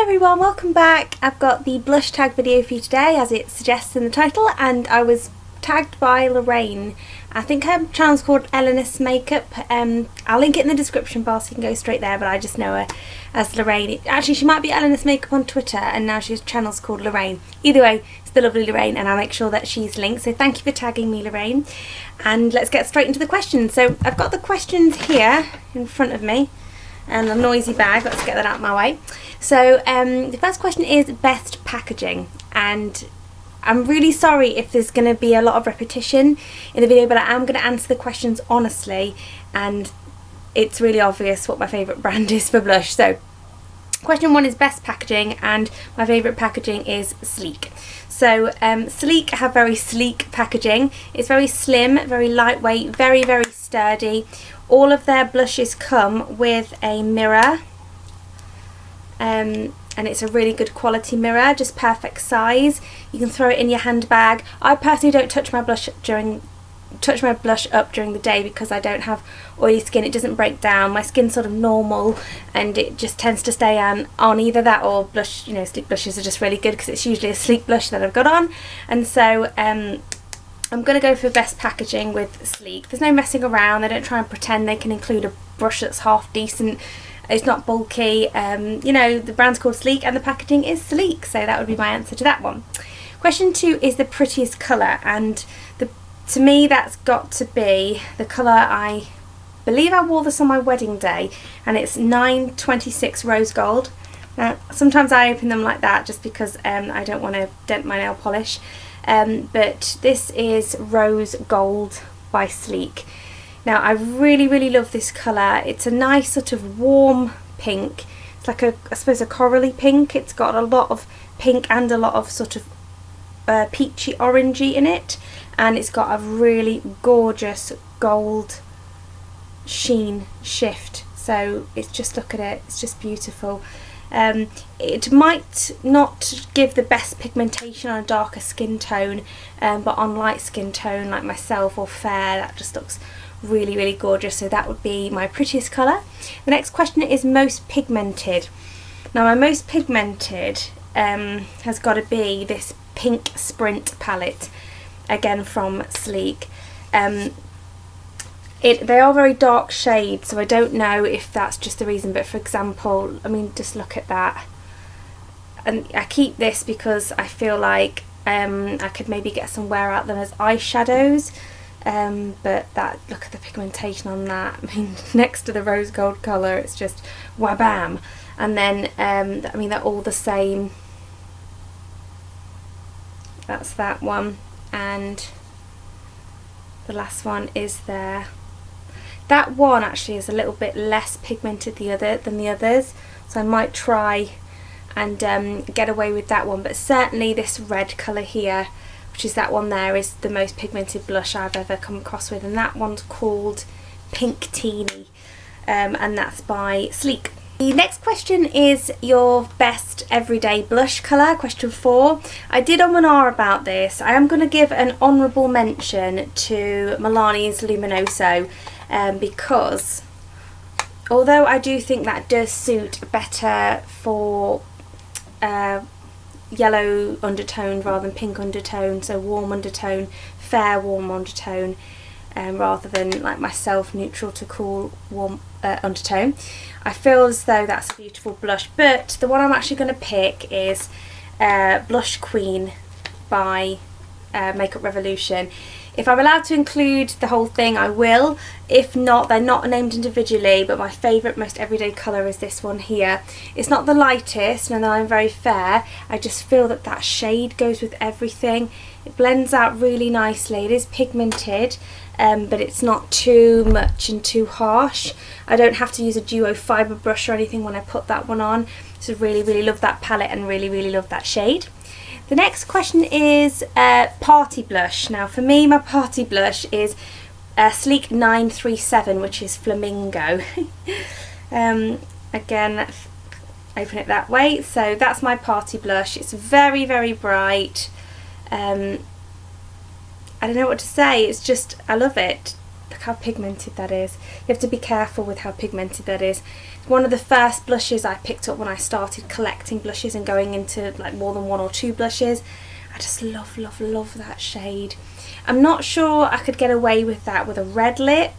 Hi everyone, welcome back. I've got the blush tag video for you today as it suggests in the title, and I was tagged by Lorraine. I think her channel's called Eleanor's Makeup. I'll link it in the description bar so you can go straight there, but I just know her as Lorraine. Actually, she might be Eleanor's Makeup on Twitter and now her channel's called Lorraine. Either way, it's the lovely Lorraine and I'll make sure that she's linked. So thank you for tagging me, Lorraine. And let's get straight into the questions. So I've got the questions here in front of me and a noisy bag. Let's get that out of my way. So the first question is best packaging, and I'm really sorry if there's going to be a lot of repetition in the video, but I am going to answer the questions honestly, and it's really obvious what my favourite brand is for blush. So question 1 is best packaging, and my favourite packaging is Sleek. So Sleek have very sleek packaging. It's very slim, very lightweight, very sturdy. All of their blushes come with a mirror, and it's a really good quality mirror, just perfect size. You can throw it in your handbag. I personally don't touch my blush up during the day because I don't have oily skin. It doesn't break down. My skin's sort of normal and it just tends to stay on either that or blush. You know, Sleek blushes are just really good because it's usually a Sleek blush that I've got on, and so I'm going to go for best packaging with Sleek. There's no messing around. They don't try and pretend they can include a brush that's half decent. It's not bulky. You know, the brand's called Sleek and the packaging is sleek, so that would be my answer to that one. Question 2 is the Prettiest Colour, and to me that's got to be the colour. I believe I wore this on my wedding day, and it's 926 Rose Gold. Now sometimes I open them like that just because I don't want to dent my nail polish, but this is Rose Gold by Sleek. Now I really love this colour. It's a nice sort of warm pink. It's like I suppose a corally pink. It's got a lot of pink and a lot of sort of peachy orangey in it, and it's got a really gorgeous gold sheen shift. So it's just, look at it, it's just beautiful. It might not give the best pigmentation on a darker skin tone, but on light skin tone like myself or fair, that just looks really gorgeous. So that would be my Prettiest Colour. The next question is most pigmented. Now my most pigmented has got to be this Pink Sprint palette, again from Sleek. They are very dark shades, so I don't know if that's just the reason, but for example, I mean, just look at that. And I keep this because I feel like I could maybe get some wear out them as eyeshadows, but that, look at the pigmentation on that. I mean, next to the rose gold colour, it's just wabam. And then I mean, they're all the same. That's that one, and the last one is there. That one actually is a little bit less pigmented than the others, so I might try and get away with that one, but certainly this red colour here, which is that one there, is the most pigmented blush I've ever come across with, and that one's called Pink Teeny, and that's by Sleek. The next question is your best everyday blush colour, question 4. I did an about this. I am going to give an honourable mention to Milani's Luminoso, because although I do think that does suit better for yellow undertone rather than pink undertone, so warm undertone, fair warm undertone, rather than like myself, neutral to cool warm undertone. I feel as though that's a beautiful blush, but the one I'm actually going to pick is Blush Queen by Makeup Revolution. If I'm allowed to include the whole thing, I will. If not, they're not named individually, but my favourite, most everyday colour is this one here. It's not the lightest, and I'm very fair. I just feel that that shade goes with everything. It blends out really nicely. It is pigmented, but it's not too much and too harsh. I don't have to use a duo fibre brush or anything when I put that one on. So really love that palette and really love that shade. The next question is party blush. Now for me, my party blush is Sleek 937, which is Flamingo. Again, open it that way. So that's my party blush. It's very bright. I don't know what to say, it's just, I love it. Look how pigmented that is. You have to be careful with how pigmented that is. one of the first blushes I picked up when I started collecting blushes and going into like more than 1 or 2 blushes. I just love, love, love that shade. I'm not sure I could get away with that with a red lip,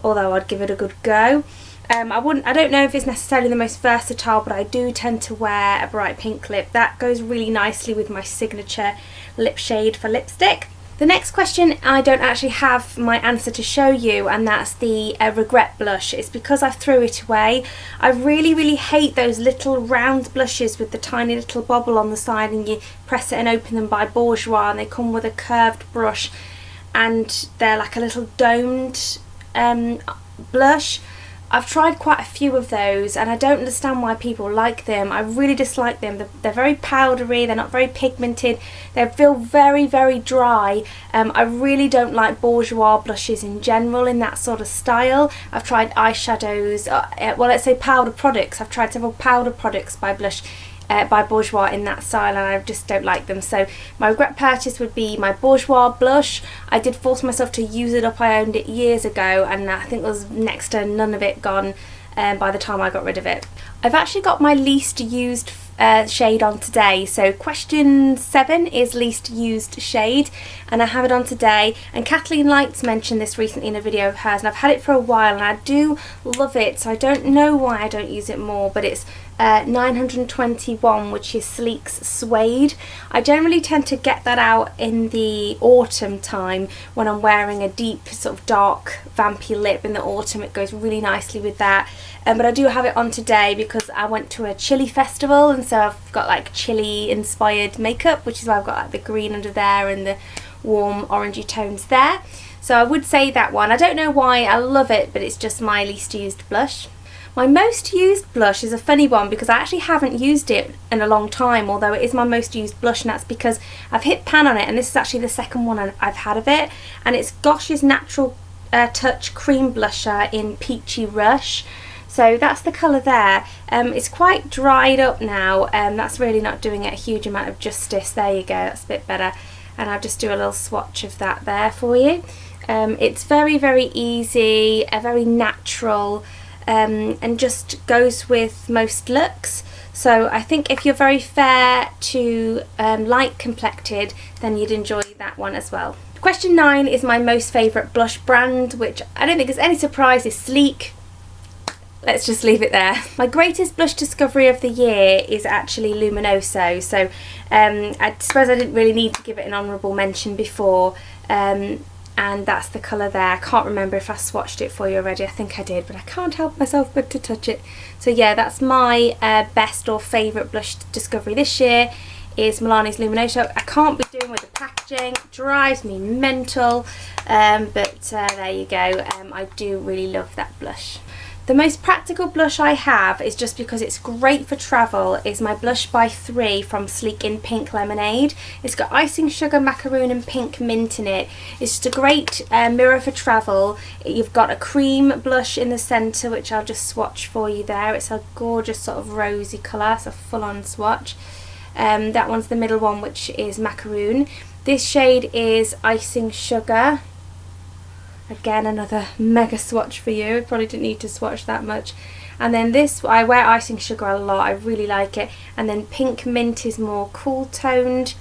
although I'd give it a good go. I don't know if it's necessarily the most versatile, but I do tend to wear a bright pink lip. That goes really nicely with my signature lip shade for lipstick. The next question, I don't actually have my answer to show you, and that's the Regret blush. It's because I threw it away. I really, really hate those little round blushes with the tiny little bobble on the side, and you press it and open them by Bourjois, and they come with a curved brush, and they're like a little domed blush. I've tried quite a few of those and I don't understand why people like them. I really dislike them. They're very powdery, they're not very pigmented, they feel very, very dry. I really don't like Bourjois blushes in general in that sort of style. I've tried eyeshadows, well, let's say powder products. I've tried several powder products by Bourjois in that style, and I just don't like them. So my regret purchase would be my Bourjois blush. I did force myself to use it up. I owned it years ago and I think there was next to none of it gone by the time I got rid of it. I've actually got my least used shade on today. So question 7 is least used shade, and I have it on today. And Kathleen Lights mentioned this recently in a video of hers, and I've had it for a while and I do love it, so I don't know why I don't use it more, but it's 921, which is Sleek's Suede. I generally tend to get that out in the autumn time when I'm wearing a deep sort of dark vampy lip in the autumn. It goes really nicely with that. But I do have it on today because I went to a chili festival, and so I've got like chili inspired makeup, which is why I've got like the green under there and the warm orangey tones there. So I would say that one. I don't know why, I love it, but it's just my least used blush. My most used blush is a funny one because I actually haven't used it in a long time, although it is my most used blush, and that's because I've hit pan on it, and this is actually the second one I've had of it, and it's Gosh's Natural Touch Cream Blusher in Peachy Rush. So that's the colour there. It's quite dried up now, that's really not doing it a huge amount of justice. There you go, that's a bit better. And I'll just do a little swatch of that there for you. It's very, very easy, very natural, and just goes with most looks. So I think if you're very fair to light complected, then you'd enjoy that one as well. Question 9 is my most favourite blush brand, which I don't think is any surprise, is Sleek. Let's just leave it there. My greatest blush discovery of the year is actually Luminoso. So I suppose I didn't really need to give it an honourable mention before. And that's the colour there. I can't remember if I swatched it for you already. I think I did, but I can't help myself but to touch it. So yeah, that's my best or favourite blush discovery this year, is Milani's Luminoso. I can't be doing with the packaging, it drives me mental, but there you go. I do really love that blush. The most practical blush I have, is just because it's great for travel, is my Blush by 3 from Sleek in Pink Lemonade. It's got icing sugar, macaroon and pink mint in it. It's just a great mirror for travel. You've got a cream blush in the centre, which I'll just swatch for you there. It's a gorgeous sort of rosy colour, it's a full-on swatch. That one's the middle one, which is macaroon. This shade is icing sugar. Again, another mega swatch for you. I probably didn't need to swatch that much. And then this, I wear icing sugar a lot, I really like it. And then pink mint is more cool toned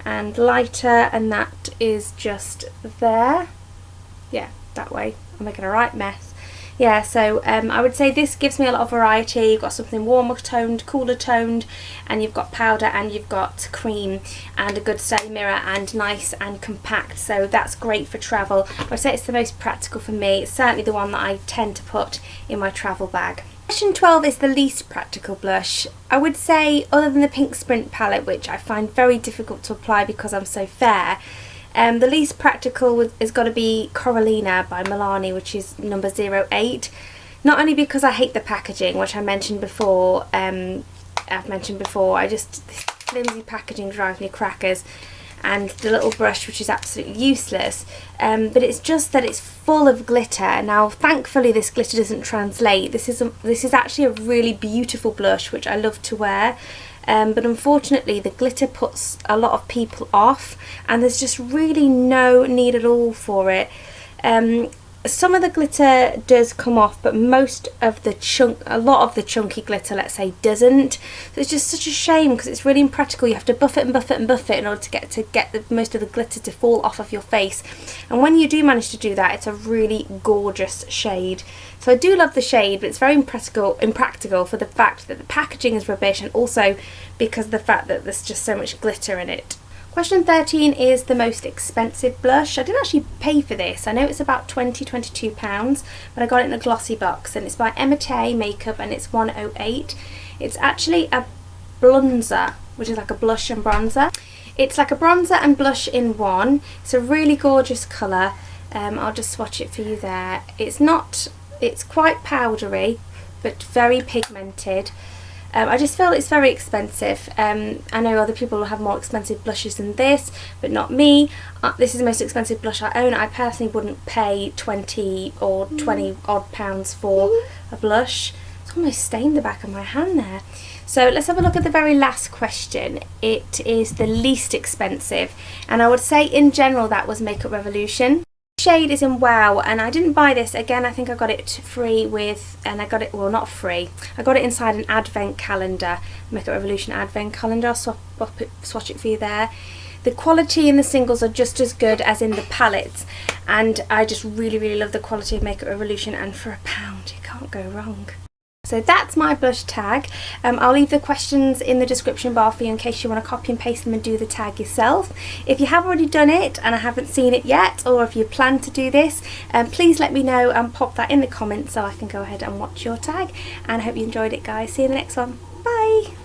and lighter, and that is just there. Yeah, that way. I'm making a right mess. Yeah, so I would say this gives me a lot of variety. You've got something warmer toned, cooler toned, and you've got powder and you've got cream and a good steady mirror and nice and compact. So that's great for travel. I'd say it's the most practical for me. It's certainly the one that I tend to put in my travel bag. Question 12 is the least practical blush. I would say, other than the Pink Sprint palette, which I find very difficult to apply because I'm so fair, the least practical has got to be Coralina by Milani, which is number 08. Not only because I hate the packaging, which I mentioned before, this flimsy packaging drives me crackers, and the little brush, which is absolutely useless, but it's just that it's full of glitter. Now thankfully this glitter doesn't translate. This is actually a really beautiful blush, which I love to wear. But unfortunately the glitter puts a lot of people off, and there's just really no need at all for it. some of the glitter does come off, but a lot of the chunky glitter, let's say, doesn't. So it's just such a shame because it's really impractical. You have to buff it and buff it and buff it in order to get the most of the glitter to fall off of your face. And when you do manage to do that, it's a really gorgeous shade. So I do love the shade, but it's very impractical for the fact that the packaging is rubbish, and also because of the fact that there's just so much glitter in it. Question 13 is the most expensive blush. I didn't actually pay for this. I know it's about £22, but I got it in a glossy box, and it's by Emma Tay Makeup, and it's 108. It's actually a bronzer, which is like a blush and bronzer. It's like a bronzer and blush in one. It's a really gorgeous colour. I'll just swatch it for you there. It's quite powdery, but very pigmented. I just feel it's very expensive. I know other people will have more expensive blushes than this, but not me. This is the most expensive blush I own. I personally wouldn't pay 20 or 20 odd pounds for a blush. It's almost stained the back of my hand there. So let's have a look at the very last question. It is the least expensive, and I would say in general that was Makeup Revolution. Shade is in Wow, and I didn't buy this. Again, I think I got it free with, and I got it, well, not free, I got it inside an advent calendar, Makeup Revolution advent calendar. I'll swatch it for you there. The quality in the singles are just as good as in the palettes, and I just really, really love the quality of Makeup Revolution, and for £1 you can't go wrong. So that's my blush tag. I'll leave the questions in the description bar for you in case you want to copy and paste them and do the tag yourself. If you have already done it and I haven't seen it yet, or if you plan to do this, please let me know and pop that in the comments so I can go ahead and watch your tag. And I hope you enjoyed it, guys. See you in the next one. Bye!